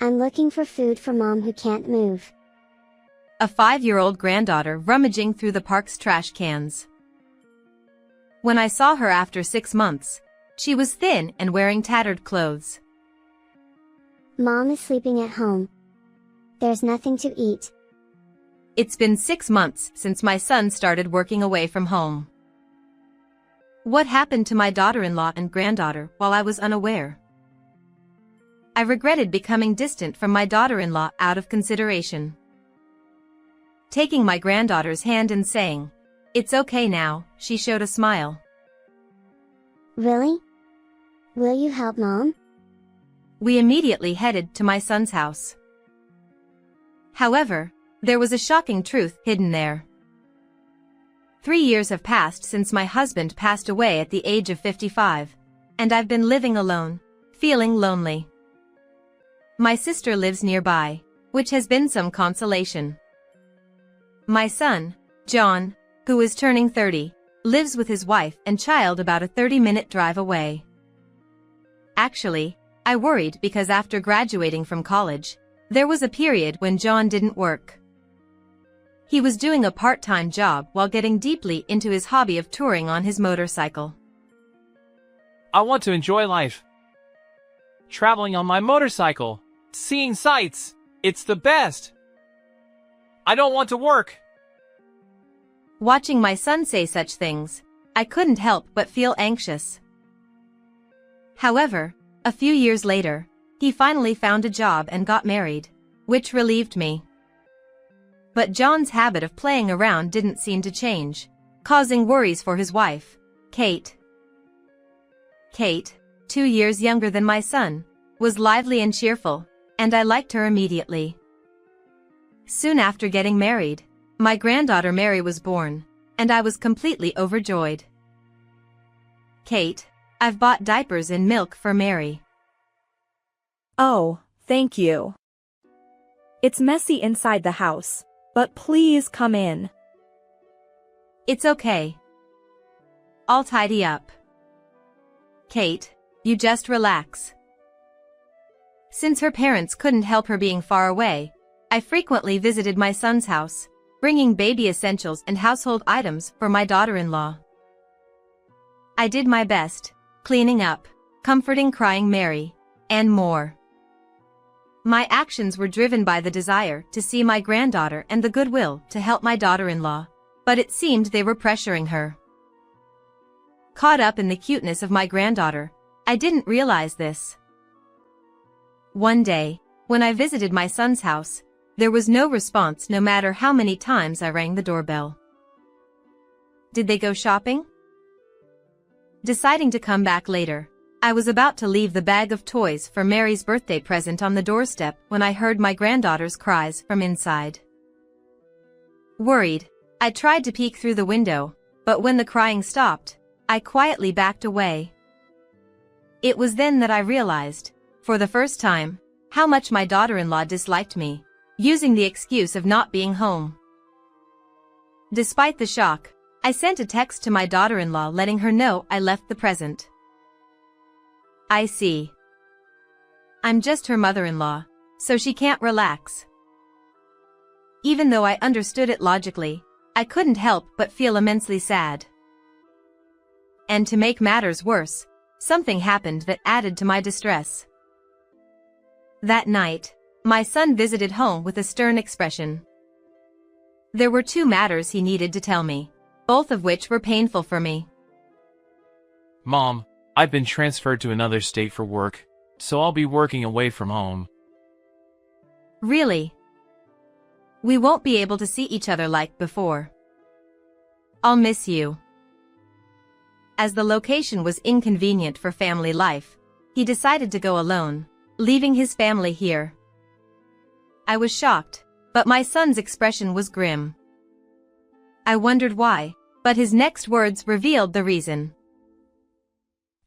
I'm looking for food for mom who can't move. A 5-year-old granddaughter rummaging through the park's trash cans. When I saw her after 6 months, she was thin and wearing tattered clothes. Mom is sleeping at home. There's nothing to eat. It's been 6 months since my son started working away from home. What happened to my daughter-in-law and granddaughter while I was unaware? I regretted becoming distant from my daughter-in-law out of consideration. Taking my granddaughter's hand and saying, "It's okay now," she showed a smile. Really? Will you help mom? We immediately headed to my son's house. However, there was a shocking truth hidden there. 3 years have passed since my husband passed away at the age of 55, and I've been living alone, feeling lonely. My sister lives nearby, which has been some consolation. My son, John, who is turning 30, lives with his wife and child about a 30-minute drive away. Actually, I worried because after graduating from college, there was a period when John didn't work. He was doing a part-time job while getting deeply into his hobby of touring on his motorcycle. I want to enjoy life. Traveling on my motorcycle, seeing sights, it's the best. I don't want to work. Watching my son say such things, I couldn't help but feel anxious. However, a few years later, he finally found a job and got married, which relieved me. But John's habit of playing around didn't seem to change, causing worries for his wife, Kate. Kate, 2 years younger than my son, was lively and cheerful, and I liked her immediately. Soon after getting married, my granddaughter Mary was born, and I was completely overjoyed. Kate, I've bought diapers and milk for Mary. Oh, thank you. It's messy inside the house, but please come in. It's okay. I'll tidy up. Kate, you just relax. Since her parents couldn't help her being far away, I frequently visited my son's house, bringing baby essentials and household items for my daughter-in-law. I did my best, cleaning up, comforting crying Mary, and more. My actions were driven by the desire to see my granddaughter and the goodwill to help my daughter-in-law, but it seemed they were pressuring her. Caught up in the cuteness of my granddaughter, I didn't realize this. One day, when I visited my son's house, there was no response no matter how many times I rang the doorbell. Did they go shopping? Deciding to come back later, I was about to leave the bag of toys for Mary's birthday present on the doorstep when I heard my granddaughter's cries from inside. Worried, I tried to peek through the window, but when the crying stopped, I quietly backed away. It was then that I realized, for the first time, how much my daughter-in-law disliked me, using the excuse of not being home. Despite the shock, I sent a text to my daughter-in-law letting her know I left the present. I see. I'm just her mother-in-law, so she can't relax. Even though I understood it logically, I couldn't help but feel immensely sad. And to make matters worse, something happened that added to my distress. That night, my son visited home with a stern expression. There were 2 matters he needed to tell me, both of which were painful for me. Mom, I've been transferred to another state for work, so I'll be working away from home. Really? We won't be able to see each other like before. I'll miss you. As the location was inconvenient for family life, he decided to go alone, leaving his family here. I was shocked, but my son's expression was grim. I wondered why, but his next words revealed the reason.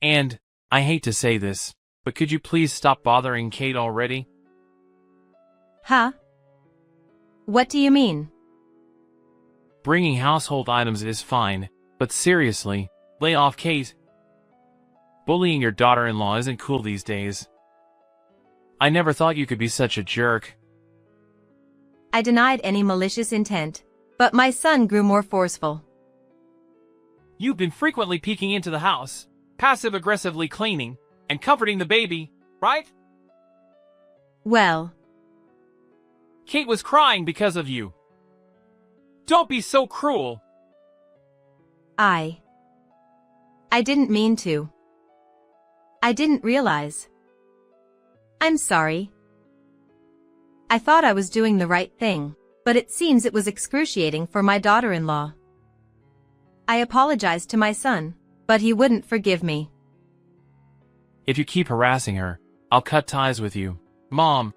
And, I hate to say this, but could you please stop bothering Kate already? Huh? What do you mean? Bringing household items is fine, but seriously, lay off Kate. Bullying your daughter-in-law isn't cool these days. I never thought you could be such a jerk. I denied any malicious intent, but my son grew more forceful. You've been frequently peeking into the house, passive-aggressively cleaning, and comforting the baby, right? Well, Kate was crying because of you. Don't be so cruel. I didn't mean to. I didn't realize. I'm sorry. I thought I was doing the right thing, but it seems it was excruciating for my daughter-in-law. I apologized to my son, but he wouldn't forgive me. If you keep harassing her, I'll cut ties with you, Mom.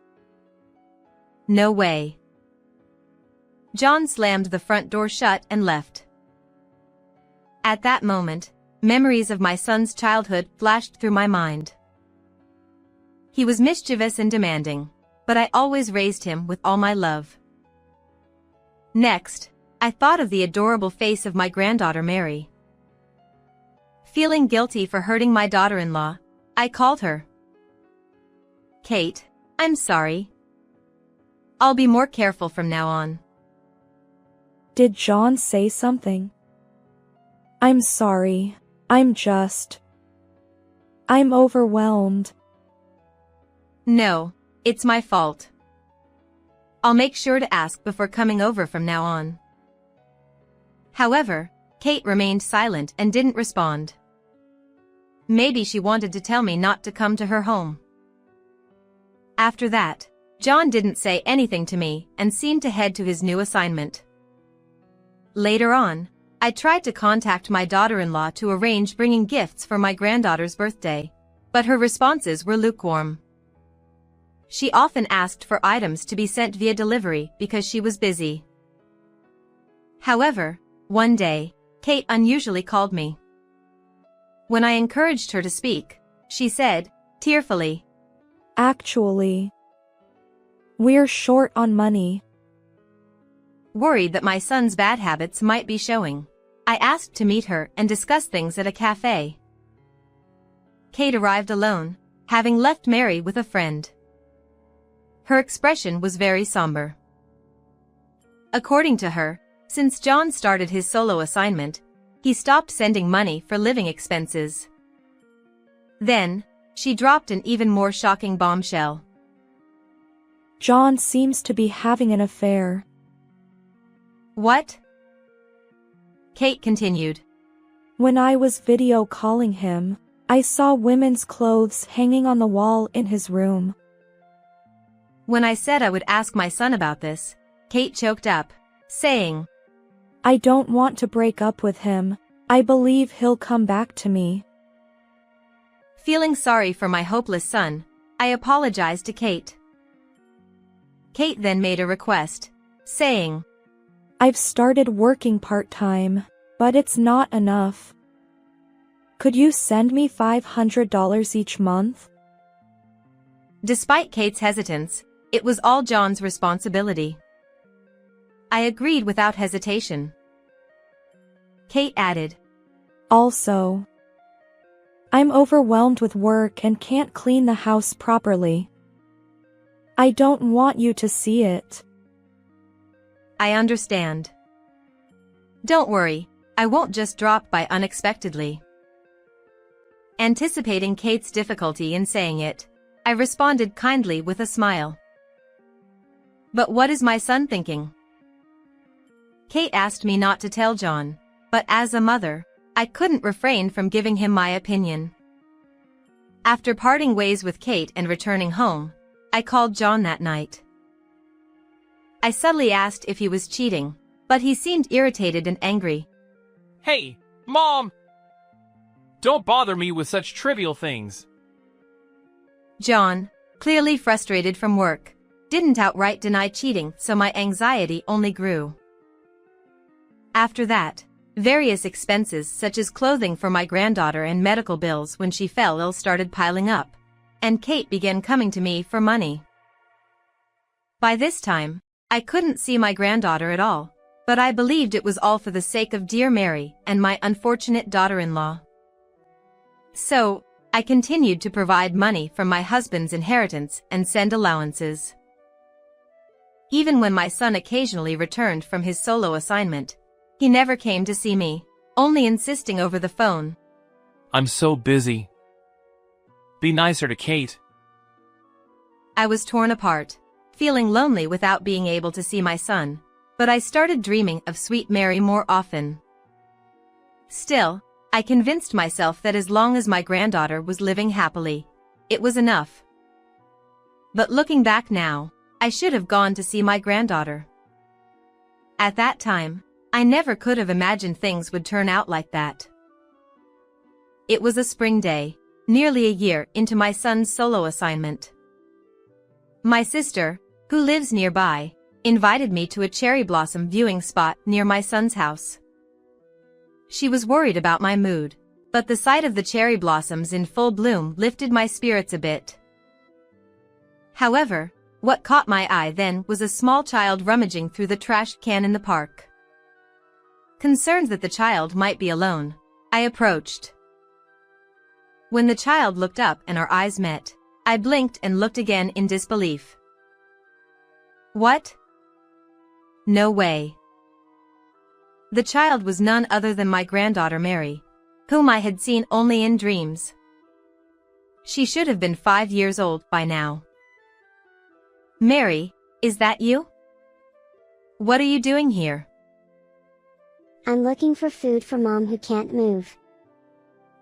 No way. John slammed the front door shut and left. At that moment, memories of my son's childhood flashed through my mind. He was mischievous and demanding, but I always raised him with all my love. Next, I thought of the adorable face of my granddaughter Mary. Feeling guilty for hurting my daughter-in-law, I called her. Kate, I'm sorry. I'll be more careful from now on. Did John say something? I'm sorry. I'm overwhelmed. No, it's my fault. I'll make sure to ask before coming over from now on. However, Kate remained silent and didn't respond. Maybe she wanted to tell me not to come to her home. After that, John didn't say anything to me and seemed to head to his new assignment. Later on, I tried to contact my daughter-in-law to arrange bringing gifts for my granddaughter's birthday, but her responses were lukewarm. She often asked for items to be sent via delivery because she was busy. However, one day, Kate unusually called me. When I encouraged her to speak, she said, tearfully, Actually, we're short on money. Worried that my son's bad habits might be showing, I asked to meet her and discuss things at a cafe. Kate arrived alone, having left Mary with a friend. Her expression was very somber. According to her, since John started his solo assignment, he stopped sending money for living expenses. Then, she dropped an even more shocking bombshell. John seems to be having an affair. What? Kate continued. When I was video calling him, I saw women's clothes hanging on the wall in his room. When I said I would ask my son about this, Kate choked up, saying, I don't want to break up with him. I believe he'll come back to me. Feeling sorry for my hopeless son, I apologized to Kate. Kate then made a request, saying, I've started working part-time, but it's not enough. Could you send me $500 each month? Despite Kate's hesitance, it was all John's responsibility. I agreed without hesitation. Kate added, Also, I'm overwhelmed with work and can't clean the house properly. I don't want you to see it. I understand. Don't worry, I won't just drop by unexpectedly. Anticipating Kate's difficulty in saying it, I responded kindly with a smile. But what is my son thinking? Kate asked me not to tell John, but as a mother, I couldn't refrain from giving him my opinion. After parting ways with Kate and returning home, I called John that night. I subtly asked if he was cheating, but he seemed irritated and angry. Hey, Mom! Don't bother me with such trivial things. John, clearly frustrated from work, didn't outright deny cheating, so my anxiety only grew. After that, various expenses such as clothing for my granddaughter and medical bills when she fell ill started piling up, and Kate began coming to me for money. By this time, I couldn't see my granddaughter at all, but I believed it was all for the sake of dear Mary and my unfortunate daughter-in-law. So, I continued to provide money from my husband's inheritance and send allowances. Even when my son occasionally returned from his solo assignment, he never came to see me, only insisting over the phone. I'm so busy. Be nicer to Kate. I was torn apart, feeling lonely without being able to see my son, but I started dreaming of sweet Mary more often. Still, I convinced myself that as long as my granddaughter was living happily, it was enough. But looking back now, I should have gone to see my granddaughter. At that time, I never could have imagined things would turn out like that. It was a spring day, nearly a year into my son's solo assignment. My sister, who lives nearby, invited me to a cherry blossom viewing spot near my son's house. She was worried about my mood, but the sight of the cherry blossoms in full bloom lifted my spirits a bit. However, what caught my eye then was a small child rummaging through the trash can in the park. Concerned that the child might be alone, I approached. When the child looked up and our eyes met, I blinked and looked again in disbelief. What? No way. The child was none other than my granddaughter Mary, whom I had seen only in dreams. She should have been 5 years old by now. Mary, is that you? What are you doing here? I'm looking for food for Mom who can't move.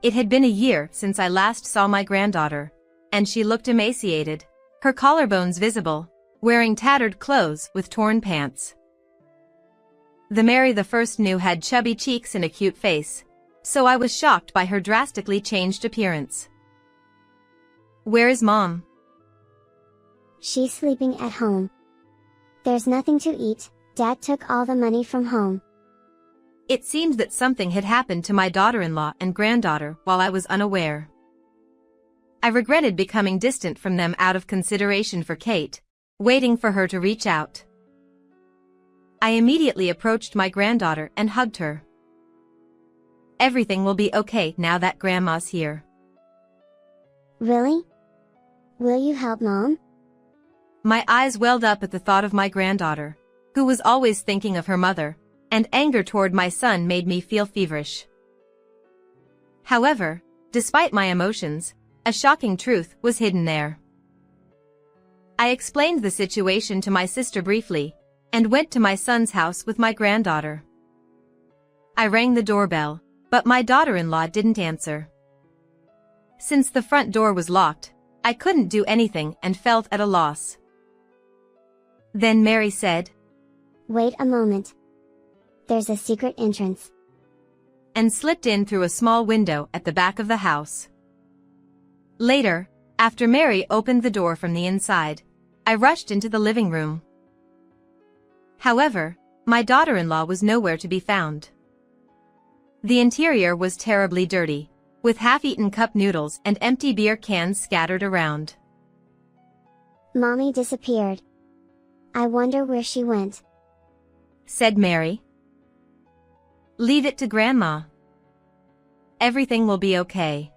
It had been a year since I last saw my granddaughter, and she looked emaciated, her collarbones visible, wearing tattered clothes with torn pants. The Mary the first knew had chubby cheeks and a cute face, so I was shocked by her drastically changed appearance. Where is Mom? She's sleeping at home. There's nothing to eat, Dad took all the money from home. It seemed that something had happened to my daughter-in-law and granddaughter while I was unaware. I regretted becoming distant from them out of consideration for Kate, waiting for her to reach out. I immediately approached my granddaughter and hugged her. Everything will be okay now that Grandma's here. Really? Will you help Mom? My eyes welled up at the thought of my granddaughter, who was always thinking of her mother, and anger toward my son made me feel feverish. However, despite my emotions, a shocking truth was hidden there. I explained the situation to my sister briefly, and went to my son's house with my granddaughter. I rang the doorbell, but my daughter-in-law didn't answer. Since the front door was locked, I couldn't do anything and felt at a loss. Then Mary said, "Wait a moment. There's a secret entrance," and slipped in through a small window at the back of the house. Later, after Mary opened the door from the inside, I rushed into the living room. However, my daughter-in-law was nowhere to be found. The interior was terribly dirty, with half-eaten cup noodles and empty beer cans scattered around. "Mommy disappeared. I wonder where she went," said Mary. "Leave it to Grandma. Everything will be okay."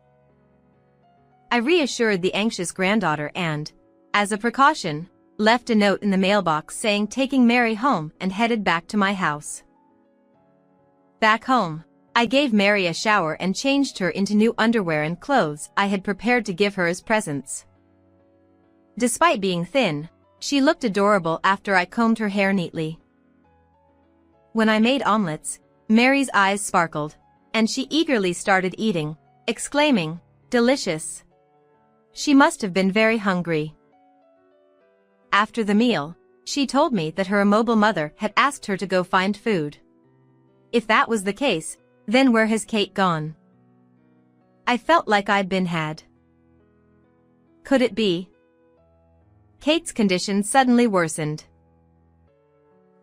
I reassured the anxious granddaughter and, as a precaution, left a note in the mailbox saying taking Mary home and headed back to my house. Back home, I gave Mary a shower and changed her into new underwear and clothes I had prepared to give her as presents. Despite being thin, she looked adorable after I combed her hair neatly. When I made omelets, Mary's eyes sparkled, and she eagerly started eating, exclaiming, "Delicious." She must have been very hungry. After the meal, she told me that her immobile mother had asked her to go find food. If that was the case, then where has Kate gone? I felt like I'd been had. Could it be? Kate's condition suddenly worsened.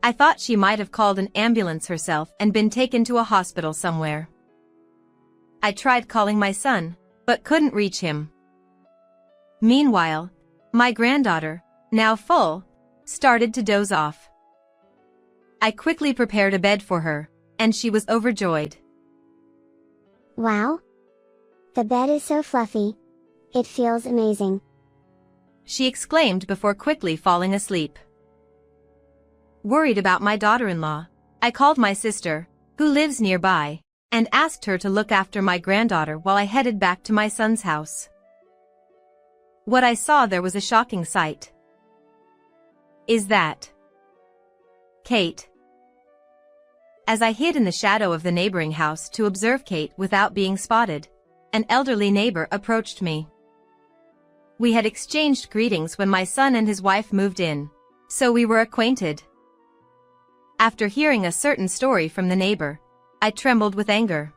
I thought she might have called an ambulance herself and been taken to a hospital somewhere. I tried calling my son, but couldn't reach him. Meanwhile, my granddaughter, now full, started to doze off. I quickly prepared a bed for her, and she was overjoyed. "Wow! The bed is so fluffy, It feels amazing. She exclaimed before quickly falling asleep. Worried about my daughter-in-law, I called my sister, who lives nearby, and asked her to look after my granddaughter while I headed back to my son's house. What I saw there was a shocking sight. Is that Kate? As I hid in the shadow of the neighboring house to observe Kate without being spotted, an elderly neighbor approached me. We had exchanged greetings when my son and his wife moved in, so we were acquainted. After hearing a certain story from the neighbor, I trembled with anger.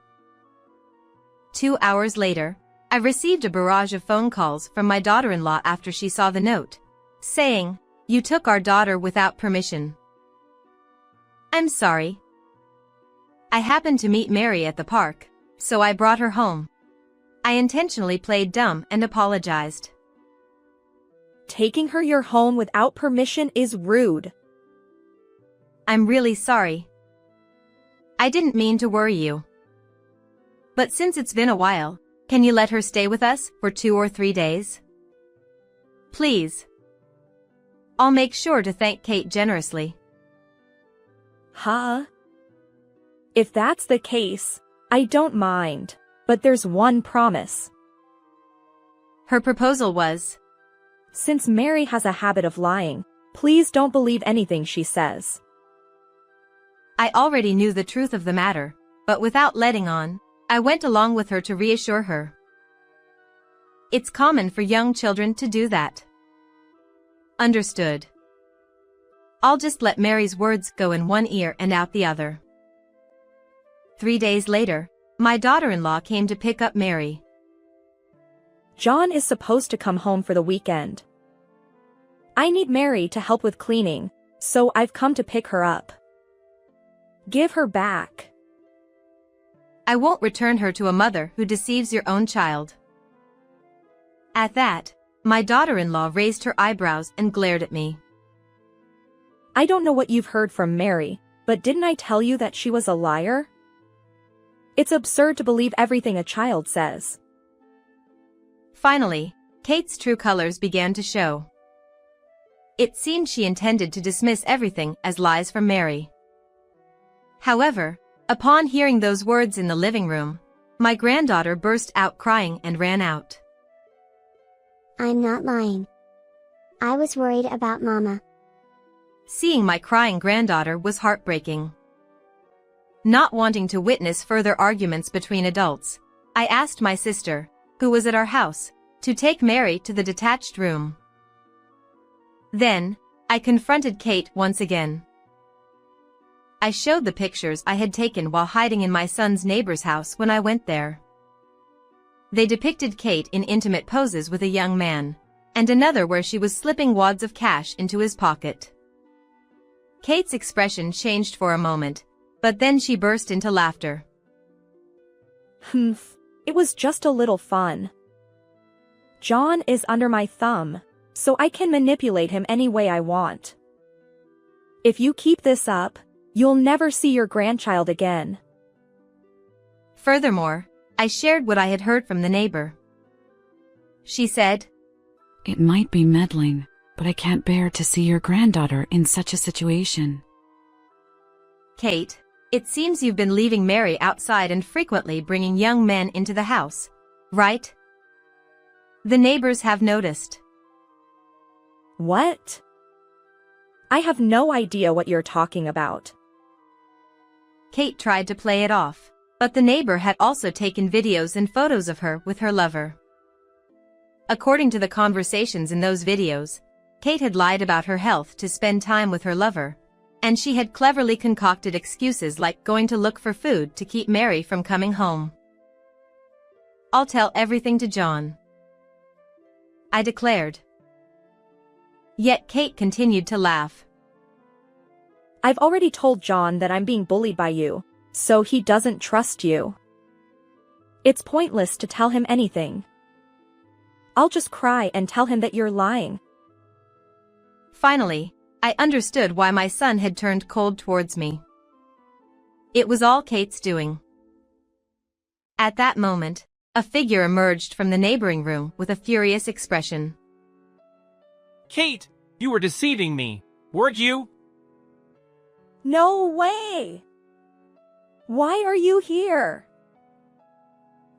2 hours later, I received a barrage of phone calls from my daughter-in-law after she saw the note, saying, "You took our daughter without permission." I'm sorry. I happened to meet Mary at the park, so I brought her home. I intentionally played dumb and apologized. Taking her your home without permission is rude. I'm really sorry. I didn't mean to worry you. But since it's been a while, can you let her stay with us for 2 or 3 days? Please. I'll make sure to thank Kate generously. Huh? If that's the case, I don't mind, but there's one promise. Her proposal was, since Mary has a habit of lying, please don't believe anything she says. I already knew the truth of the matter, but without letting on, I went along with her to reassure her. It's common for young children to do that. Understood. I'll just let Mary's words go in one ear and out the other. 3 days later, my daughter-in-law came to pick up Mary. John is supposed to come home for the weekend. I need Mary to help with cleaning, so I've come to pick her up. Give her back. I won't return her to a mother who deceives your own child. At that, my daughter-in-law raised her eyebrows and glared at me. I don't know what you've heard from Mary, but didn't I tell you that she was a liar? It's absurd to believe everything a child says. Finally, Kate's true colors began to show. It seemed she intended to dismiss everything as lies from Mary. However, upon hearing those words in the living room, my granddaughter burst out crying and ran out. I'm not lying. I was worried about Mama. Seeing my crying granddaughter was heartbreaking. Not wanting to witness further arguments between adults, I asked my sister, who was at our house, to take Mary to the detached room. Then, I confronted Kate once again. I showed the pictures I had taken while hiding in my son's neighbor's house when I went there. They depicted Kate in intimate poses with a young man, and another where she was slipping wads of cash into his pocket. Kate's expression changed for a moment, but then she burst into laughter. It was just a little fun. John is under my thumb, so I can manipulate him any way I want. If you keep this up, you'll never see your grandchild again. Furthermore, I shared what I had heard from the neighbor. She said, "It might be meddling, but I can't bear to see your granddaughter in such a situation." Kate, it seems you've been leaving Mary outside and frequently bringing young men into the house, right? The neighbors have noticed. What? I have no idea what you're talking about. Kate tried to play it off, but the neighbor had also taken videos and photos of her with her lover. According to the conversations in those videos, Kate had lied about her health to spend time with her lover, and she had cleverly concocted excuses like going to look for food to keep Mary from coming home. "I'll tell everything to John," I declared. Yet Kate continued to laugh. I've already told John that I'm being bullied by you, so he doesn't trust you. It's pointless to tell him anything. I'll just cry and tell him that you're lying. Finally, I understood why my son had turned cold towards me. It was all Kate's doing. At that moment, a figure emerged from the neighboring room with a furious expression. Kate, you were deceiving me, weren't you? No way! Why are you here?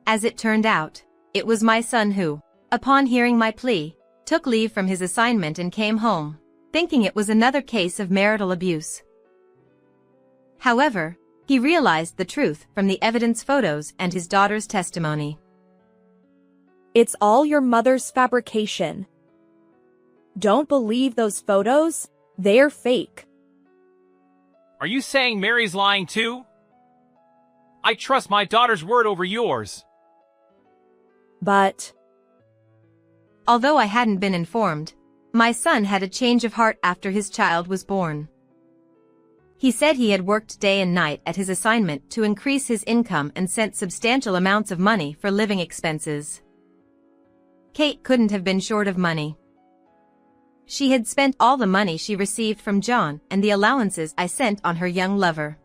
As it turned out, it was my son who, upon hearing my plea, took leave from his assignment and came home, thinking it was another case of marital abuse. However, he realized the truth from the evidence photos and his daughter's testimony. It's all your mother's fabrication. Don't believe those photos, they're fake. Are you saying Mary's lying too? I trust my daughter's word over yours. But Although I hadn't been informed, my son had a change of heart after his child was born. He said he had worked day and night at his assignment to increase his income and sent substantial amounts of money for living expenses. Kate couldn't have been short of money. She had spent all the money she received from John and the allowances I sent on her young lover.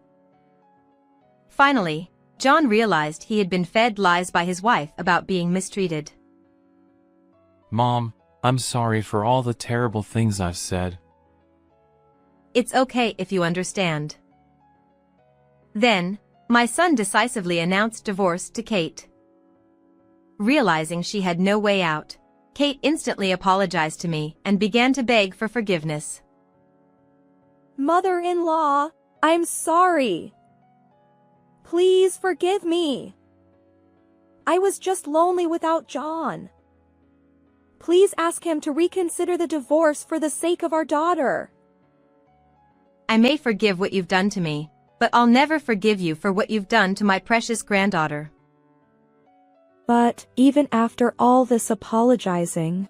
Finally, John realized he had been fed lies by his wife about being mistreated. Mom, I'm sorry for all the terrible things I've said. It's okay if you understand. Then, my son decisively announced divorce to Kate. Realizing she had no way out, Kate instantly apologized to me and began to beg for forgiveness. Mother-in-law, I'm sorry. Please forgive me. I was just lonely without John. Please ask him to reconsider the divorce for the sake of our daughter. I may forgive what you've done to me, but I'll never forgive you for what you've done to my precious granddaughter. But even after all this apologizing,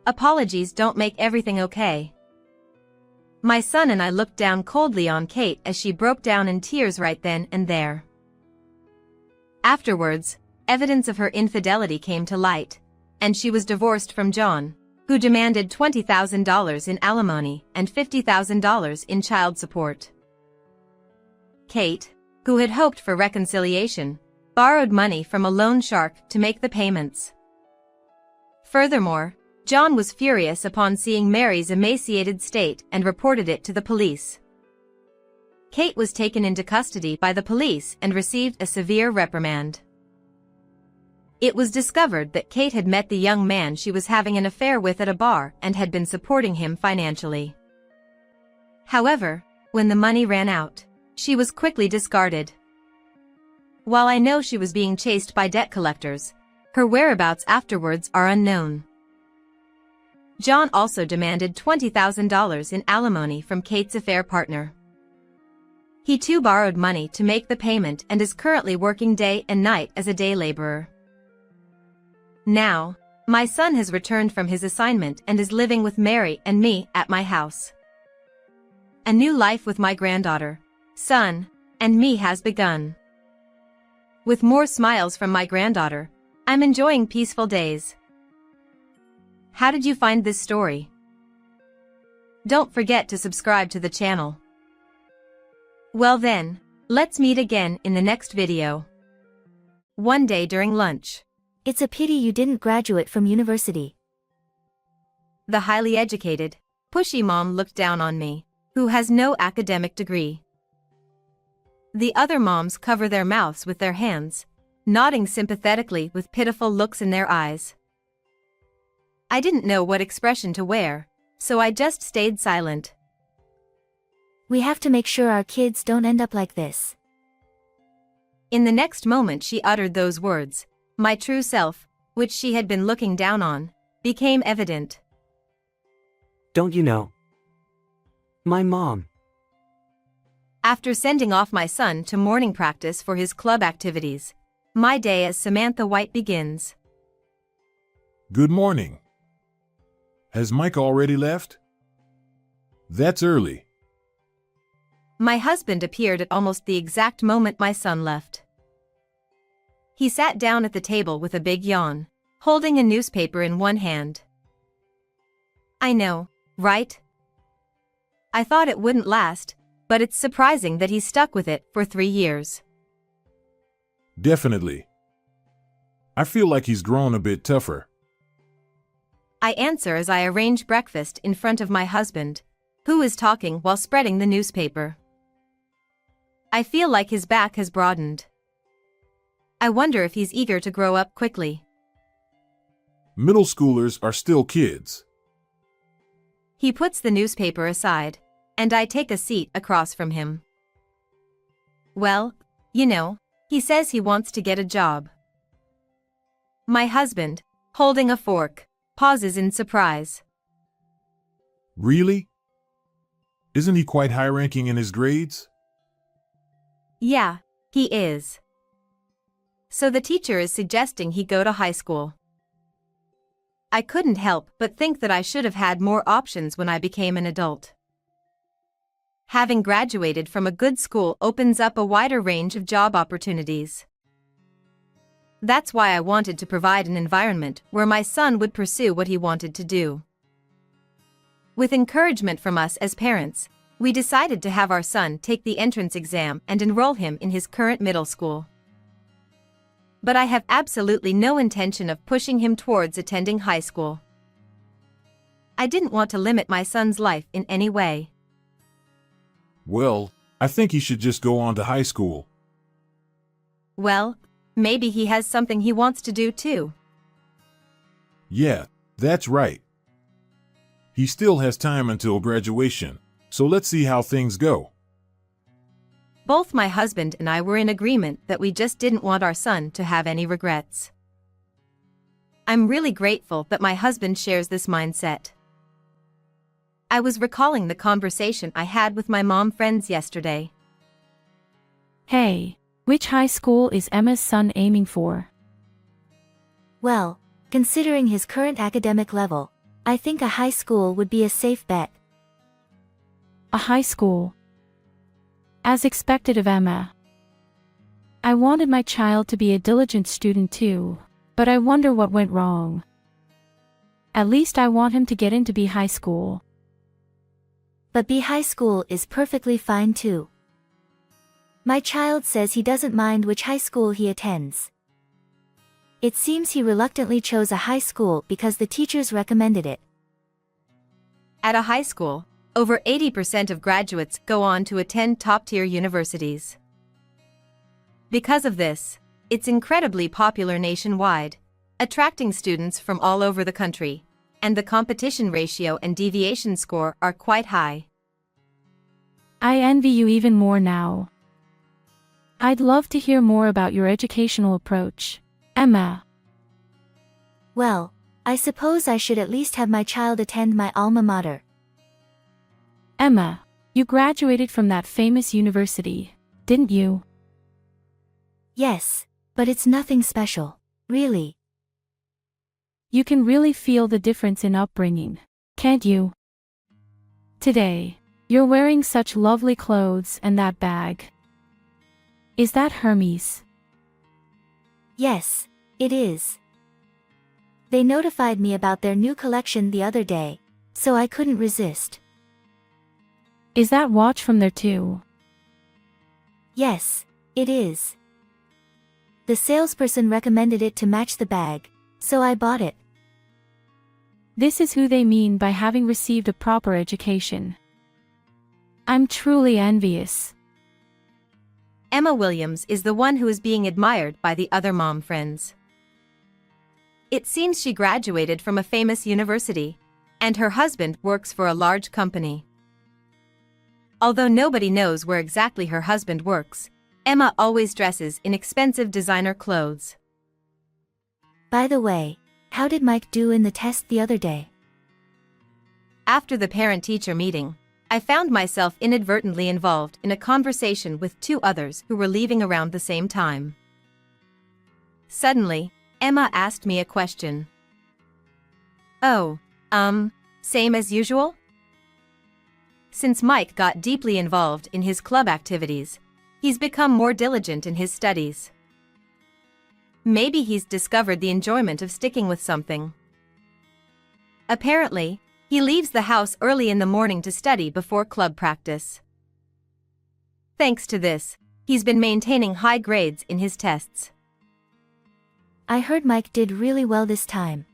Apologies don't make everything okay. My son and I looked down coldly on Kate as she broke down in tears right then and there. Afterwards, evidence of her infidelity came to light, and she was divorced from John, who demanded $20,000 in alimony and $50,000 in child support. Kate, who had hoped for reconciliation, borrowed money from a loan shark to make the payments. Furthermore, John was furious upon seeing Mary's emaciated state and reported it to the police. Kate was taken into custody by the police and received a severe reprimand. It was discovered that Kate had met the young man she was having an affair with at a bar and had been supporting him financially. However, when the money ran out, she was quickly discarded. While I know she was being chased by debt collectors, her whereabouts afterwards are unknown. John also demanded $20,000 in alimony from Kate's affair partner. He too borrowed money to make the payment and is currently working day and night as a day laborer. Now, my son has returned from his assignment and is living with Mary and me at my house. A new life with my granddaughter, son, and me has begun. With more smiles from my granddaughter, I'm enjoying peaceful days. How did you find this story? Don't forget to subscribe to the channel. Well then, let's meet again in the next video. One day during lunch. It's a pity you didn't graduate from university. The highly educated, pushy mom looked down on me, who has no academic degree. The other moms cover their mouths with their hands, nodding sympathetically with pitiful looks in their eyes. I didn't know what expression to wear, so I just stayed silent. We have to make sure our kids don't end up like this. In the next moment she uttered those words, my true self, which she had been looking down on, became evident. Don't you know? My mom. After sending off my son to morning practice for his club activities, my day as Samantha White begins. Good morning. Has Mike already left? That's early. My husband appeared at almost the exact moment my son left. He sat down at the table with a big yawn, holding a newspaper in one hand. I know, right? I thought it wouldn't last, but it's surprising that he stuck with it for 3 years. Definitely. I feel like he's grown a bit tougher. I answer as I arrange breakfast in front of my husband, who is talking while spreading the newspaper. I feel like his back has broadened. I wonder if he's eager to grow up quickly. Middle schoolers are still kids. He puts the newspaper aside, and I take a seat across from him. Well, you know, he says he wants to get a job. My husband, holding a fork, pauses in surprise. Really? Isn't he quite high-ranking in his grades? Yeah, he is. So the teacher is suggesting he go to high school. I couldn't help but think that I should have had more options when I became an adult. Having graduated from a good school opens up a wider range of job opportunities. That's why I wanted to provide an environment where my son would pursue what he wanted to do. With encouragement from us as parents, we decided to have our son take the entrance exam and enroll him in his current middle school. But I have absolutely no intention of pushing him towards attending high school. I didn't want to limit my son's life in any way. Well, I think he should just go on to high school. Well, maybe he has something he wants to do too. Yeah, that's right. He still has time until graduation, so let's see how things go. Both my husband and I were in agreement that we just didn't want our son to have any regrets. I'm really grateful that my husband shares this mindset. I was recalling the conversation I had with my mom friends yesterday. Hey, which high school is Emma's son aiming for? Well, considering his current academic level, I think a high school would be a safe bet. A high school. As expected of Emma. I wanted my child to be a diligent student too, but I wonder what went wrong. At least I want him to get into B high school. But B high school is perfectly fine too. My child says he doesn't mind which high school he attends. It seems he reluctantly chose a high school because the teachers recommended it. At a high school, over 80% of graduates go on to attend top-tier universities. Because of this, it's incredibly popular nationwide, attracting students from all over the country, and the competition ratio and deviation score are quite high. I envy you even more now. I'd love to hear more about your educational approach, Emma. Well, I suppose I should at least have my child attend my alma mater. Emma, you graduated from that famous university, didn't you? Yes, but it's nothing special, really. You can really feel the difference in upbringing, can't you? Today, you're wearing such lovely clothes and that bag. Is that Hermes? Yes, it is. They notified me about their new collection the other day, so I couldn't resist. Is that watch from there too? Yes, it is. The salesperson recommended it to match the bag, so I bought it. This is who they mean by having received a proper education. I'm truly envious. Emma Williams is the one who is being admired by the other mom friends. It seems she graduated from a famous university, and her husband works for a large company. Although nobody knows where exactly her husband works, Emma always dresses in expensive designer clothes. By the way, how did Mike do in the test the other day? After the parent-teacher meeting, I found myself inadvertently involved in a conversation with two others who were leaving around the same time. Suddenly, Emma asked me a question. Oh, same as usual? Since Mike got deeply involved in his club activities, he's become more diligent in his studies. Maybe he's discovered the enjoyment of sticking with something. Apparently, he leaves the house early in the morning to study before club practice. Thanks to this, he's been maintaining high grades in his tests. I heard Mike did really well this time.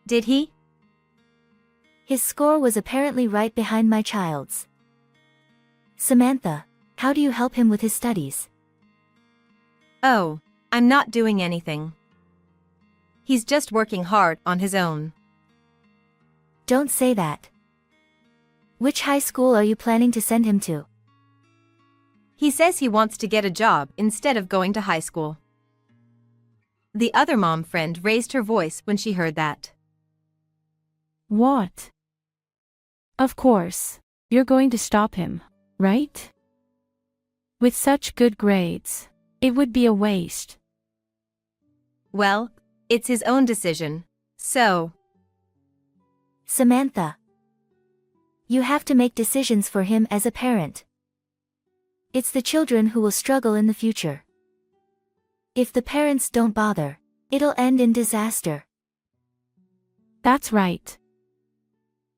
Did he? His score was apparently right behind my child's. Samantha, how do you help him with his studies? Oh, I'm not doing anything. He's just working hard on his own. Don't say that. Which high school are you planning to send him to? He says he wants to get a job instead of going to high school. The other mom friend raised her voice when she heard that. What? Of course, you're going to stop him, right? With such good grades, it would be a waste. Well, it's his own decision, so. Samantha. You have to make decisions for him as a parent. It's the children who will struggle in the future. If the parents don't bother, it'll end in disaster. That's right.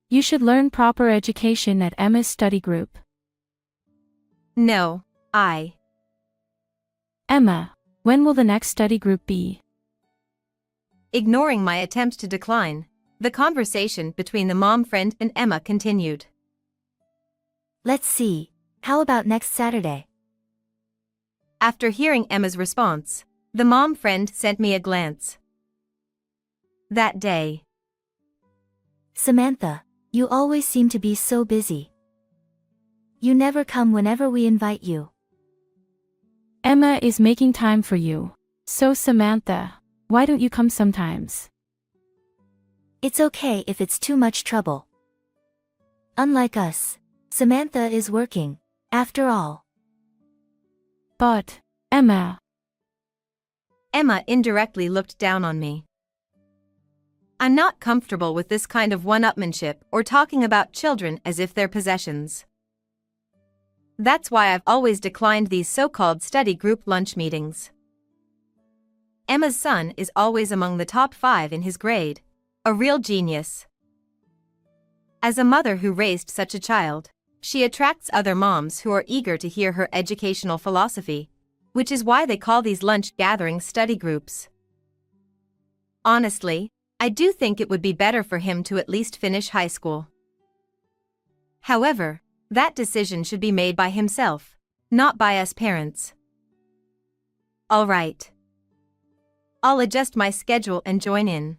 You should learn proper education at Emma's study group. No, Emma, when will the next study group be? Ignoring my attempt to decline, the conversation between the mom friend and Emma continued. Let's see, how about next Saturday? After hearing Emma's response, the mom friend sent me a glance. That day. Samantha, you always seem to be so busy. You never come whenever we invite you. Emma is making time for you. So Samantha, why don't you come sometimes? It's okay if it's too much trouble. Unlike us, Samantha is working, after all. But, Emma. Emma indirectly looked down on me. I'm not comfortable with this kind of one-upmanship or talking about children as if they're possessions. That's why I've always declined these so-called study group lunch meetings. Emma's son is always among the top 5 in his grade. A real genius. As a mother who raised such a child, she attracts other moms who are eager to hear her educational philosophy, which is why they call these lunch gatherings study groups. Honestly, I do think it would be better for him to at least finish high school. However, that decision should be made by himself, not by us parents. All right. I'll adjust my schedule and join in.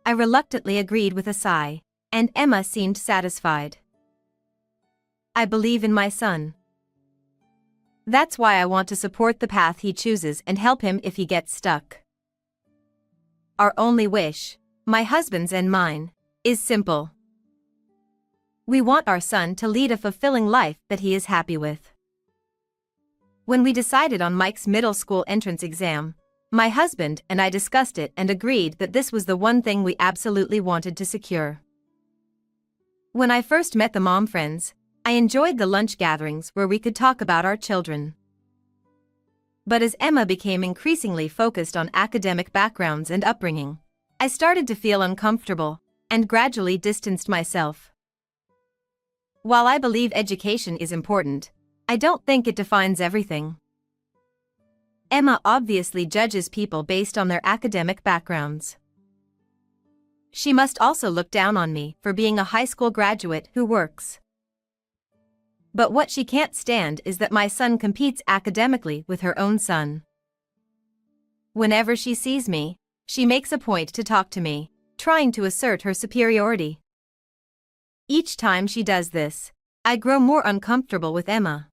I reluctantly agreed with a sigh, and Emma seemed satisfied. I believe in my son. That's why I want to support the path he chooses and help him if he gets stuck. Our only wish, my husband's and mine, is simple. We want our son to lead a fulfilling life that he is happy with. When we decided on Mike's middle school entrance exam, my husband and I discussed it and agreed that this was the one thing we absolutely wanted to secure. When I first met the mom friends, I enjoyed the lunch gatherings where we could talk about our children. But as Emma became increasingly focused on academic backgrounds and upbringing, I started to feel uncomfortable and gradually distanced myself. While I believe education is important, I don't think it defines everything. Emma obviously judges people based on their academic backgrounds. She must also look down on me for being a high school graduate who works. But what she can't stand is that my son competes academically with her own son. Whenever she sees me, she makes a point to talk to me, trying to assert her superiority. Each time she does this, I grow more uncomfortable with Emma.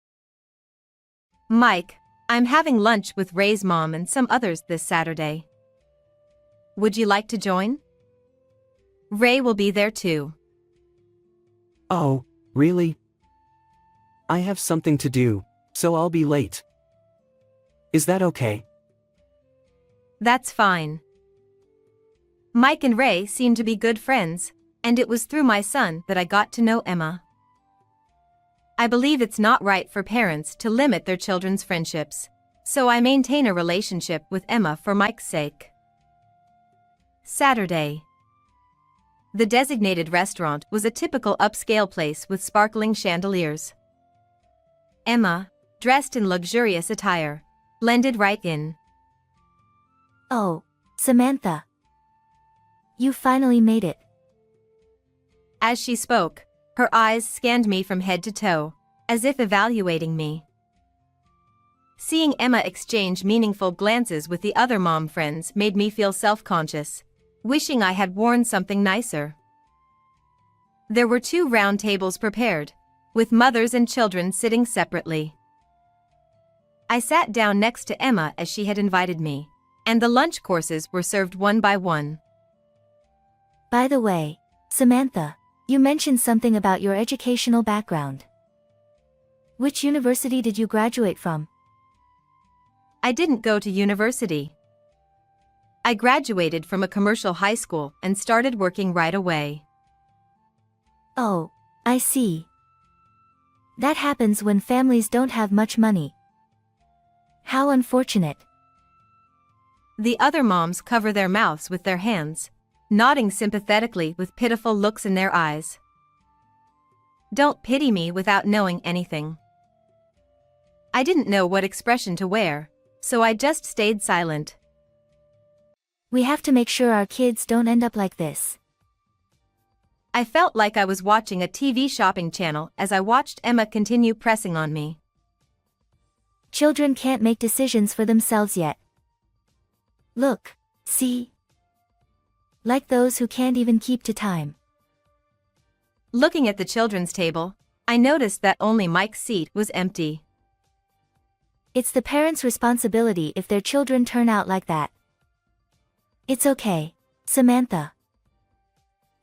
Mike, I'm having lunch with Ray's mom and some others this Saturday. Would you like to join? Ray will be there too. Oh, really? I have something to do, so I'll be late. Is that okay? That's fine. Mike and Ray seem to be good friends, and it was through my son that I got to know Emma. I believe it's not right for parents to limit their children's friendships, so I maintain a relationship with Emma for Mike's sake. Saturday. The designated restaurant was a typical upscale place with sparkling chandeliers. Emma, dressed in luxurious attire, blended right in. Oh, Samantha. You finally made it. As she spoke, her eyes scanned me from head to toe, as if evaluating me. Seeing Emma exchange meaningful glances with the other mom friends made me feel self-conscious, wishing I had worn something nicer. There were 2 round tables prepared, with mothers and children sitting separately. I sat down next to Emma as she had invited me, and the lunch courses were served one by one. By the way, Samantha, you mentioned something about your educational background. Which university did you graduate from? I didn't go to university. I graduated from a commercial high school and started working right away. Oh, I see. That happens when families don't have much money. How unfortunate. The other moms cover their mouths with their hands, nodding sympathetically with pitiful looks in their eyes. Don't pity me without knowing anything. I didn't know what expression to wear, so I just stayed silent. We have to make sure our kids don't end up like this. I felt like I was watching a TV shopping channel as I watched Emma continue pressing on me. Children can't make decisions for themselves yet. Look, see? Like those who can't even keep to time. Looking at the children's table, I noticed that only Mike's seat was empty. It's the parents' responsibility if their children turn out like that. It's okay, Samantha.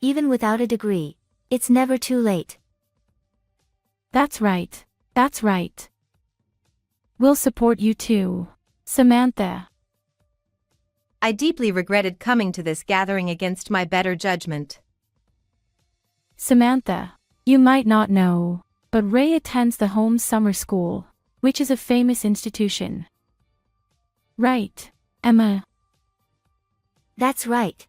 Even without a degree, it's never too late. That's right. That's right. We'll support you too, Samantha. I deeply regretted coming to this gathering against my better judgment. Samantha, you might not know, but Ray attends the Holmes Summer School, which is a famous institution. Right, Emma? That's right.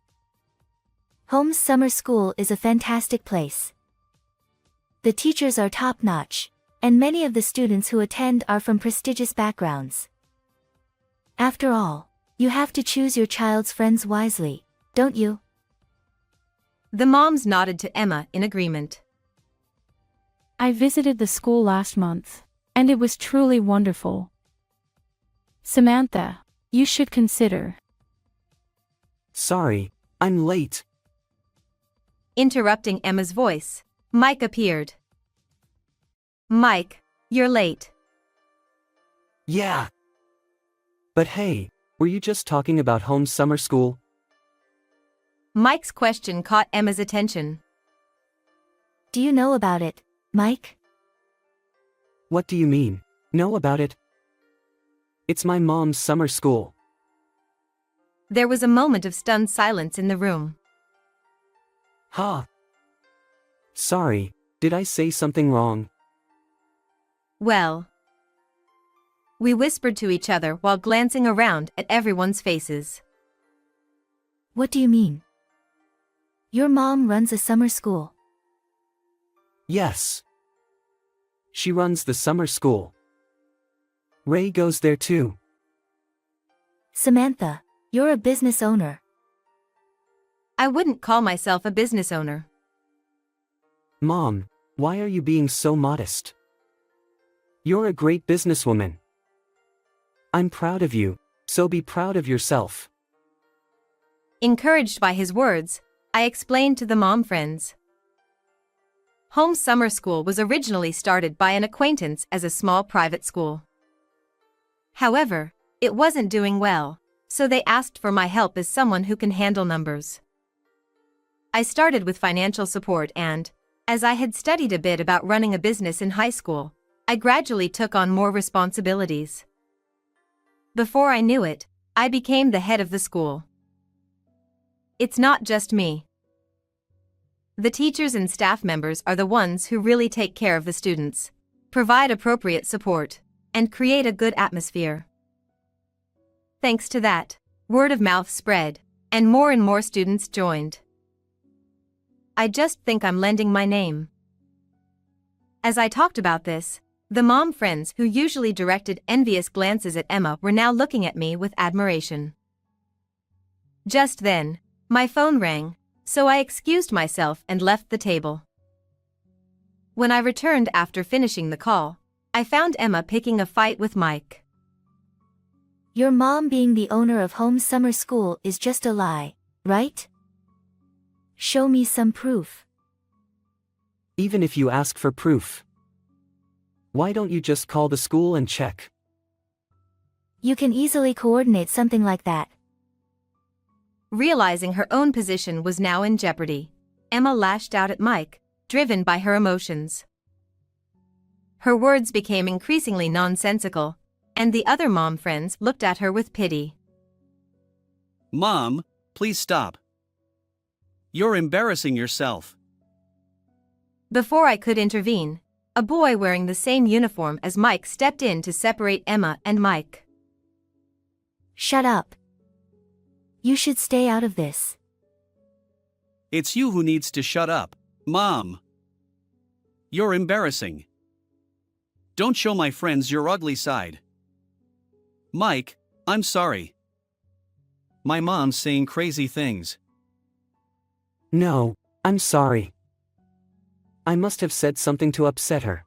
Holmes Summer School is a fantastic place. The teachers are top-notch, and many of the students who attend are from prestigious backgrounds. After all, you have to choose your child's friends wisely, don't you? The moms nodded to Emma in agreement. I visited the school last month, and it was truly wonderful. Samantha, you should consider. Sorry, I'm late. Interrupting Emma's voice, Mike appeared. Mike, you're late. Yeah. But hey, were you just talking about Holmes Summer School? Mike's question caught Emma's attention. Do you know about it, Mike? What do you mean, know about it? It's my mom's summer school. There was a moment of stunned silence in the room. Huh. Sorry, did I say something wrong? Well. We whispered to each other while glancing around at everyone's faces. What do you mean? Your mom runs a summer school. Yes. She runs the summer school. Ray goes there too. Samantha, you're a business owner. I wouldn't call myself a business owner. Mom, why are you being so modest? You're a great businesswoman. I'm proud of you, so be proud of yourself. Encouraged by his words, I explained to the mom friends. Holmes Summer School was originally started by an acquaintance as a small private school. However, it wasn't doing well, so they asked for my help as someone who can handle numbers. I started with financial support and, as I had studied a bit about running a business in high school, I gradually took on more responsibilities. Before I knew it, I became the head of the school. It's not just me. The teachers and staff members are the ones who really take care of the students, provide appropriate support, and create a good atmosphere. Thanks to that, word of mouth spread, and more students joined. I just think I'm lending my name. As I talked about this, the mom friends who usually directed envious glances at Emma were now looking at me with admiration. Just then, my phone rang, so I excused myself and left the table. When I returned after finishing the call, I found Emma picking a fight with Mike. Your mom being the owner of home summer school is just a lie, right? Show me some proof. Even if you ask for proof, why don't you just call the school and check? You can easily coordinate something like that. Realizing her own position was now in jeopardy, Emma lashed out at Mike, driven by her emotions. Her words became increasingly nonsensical, and the other mom friends looked at her with pity. Mom, please stop. You're embarrassing yourself. Before I could intervene, a boy wearing the same uniform as Mike stepped in to separate Emma and Mike. Shut up. You should stay out of this. It's you who needs to shut up, Mom. You're embarrassing. Don't show my friends your ugly side. Mike, I'm sorry. My mom's saying crazy things. No, I'm sorry. I must have said something to upset her.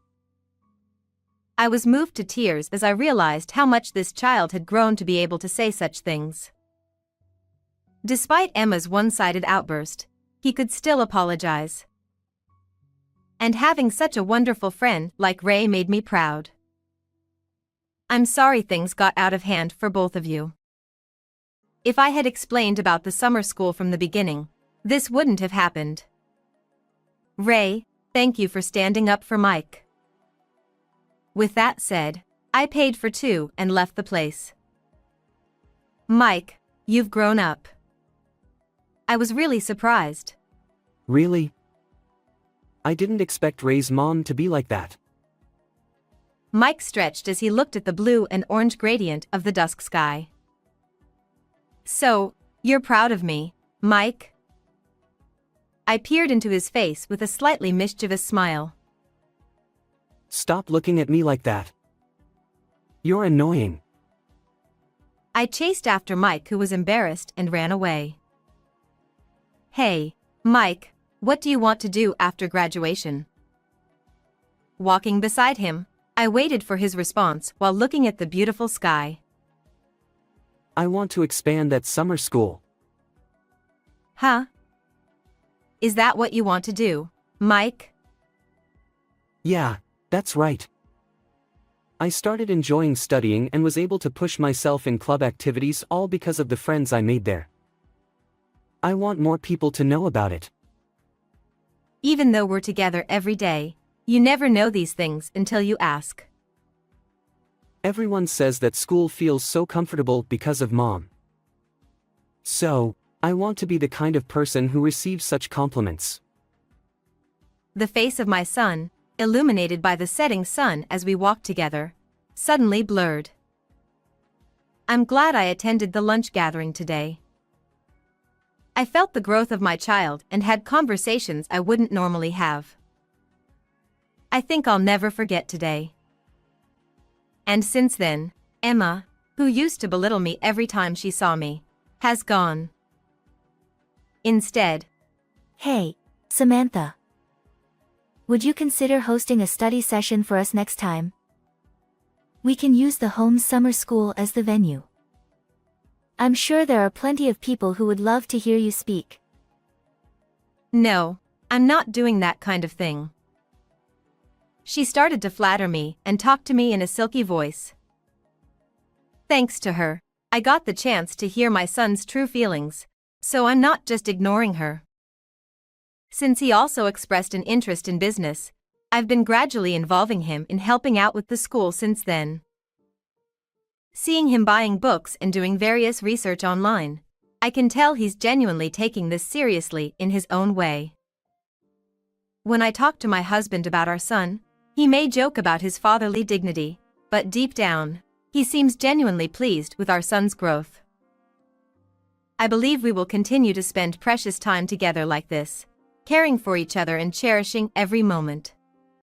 I was moved to tears as I realized how much this child had grown to be able to say such things. Despite Emma's one-sided outburst, he could still apologize. And having such a wonderful friend like Ray made me proud. I'm sorry things got out of hand for both of you. If I had explained about the summer school from the beginning, this wouldn't have happened. Ray, thank you for standing up for Mike. With that said, I paid for two and left the place. Mike, you've grown up. I was really surprised. Really? I didn't expect Ray's mom to be like that. Mike stretched as he looked at the blue and orange gradient of the dusk sky. So, you're proud of me, Mike? I peered into his face with a slightly mischievous smile. Stop looking at me like that. You're annoying. I chased after Mike, who was embarrassed, and ran away. Hey, Mike, what do you want to do after graduation? Walking beside him, I waited for his response while looking at the beautiful sky. I want to expand that summer school. Huh? Is that what you want to do, Mike? Yeah, that's right. I started enjoying studying and was able to push myself in club activities all because of the friends I made there. I want more people to know about it. Even though we're together every day, you never know these things until you ask. Everyone says that school feels so comfortable because of Mom. So, I want to be the kind of person who receives such compliments. The face of my son, illuminated by the setting sun as we walked together, suddenly blurred. I'm glad I attended the lunch gathering today. I felt the growth of my child and had conversations I wouldn't normally have. I think I'll never forget today. And since then, Emma, who used to belittle me every time she saw me, has gone. Instead, Hey, Samantha. Would you consider hosting a study session for us next time? We can use the home summer school as the venue. I'm sure there are plenty of people who would love to hear you speak. No, I'm not doing that kind of thing. She started to flatter me and talk to me in a silky voice. Thanks to her, I got the chance to hear my son's true feelings, so I'm not just ignoring her. Since he also expressed an interest in business, I've been gradually involving him in helping out with the school since then. Seeing him buying books and doing various research online, I can tell he's genuinely taking this seriously in his own way. When I talked to my husband about our son, he may joke about his fatherly dignity, but deep down, he seems genuinely pleased with our son's growth. I believe we will continue to spend precious time together like this, caring for each other and cherishing every moment.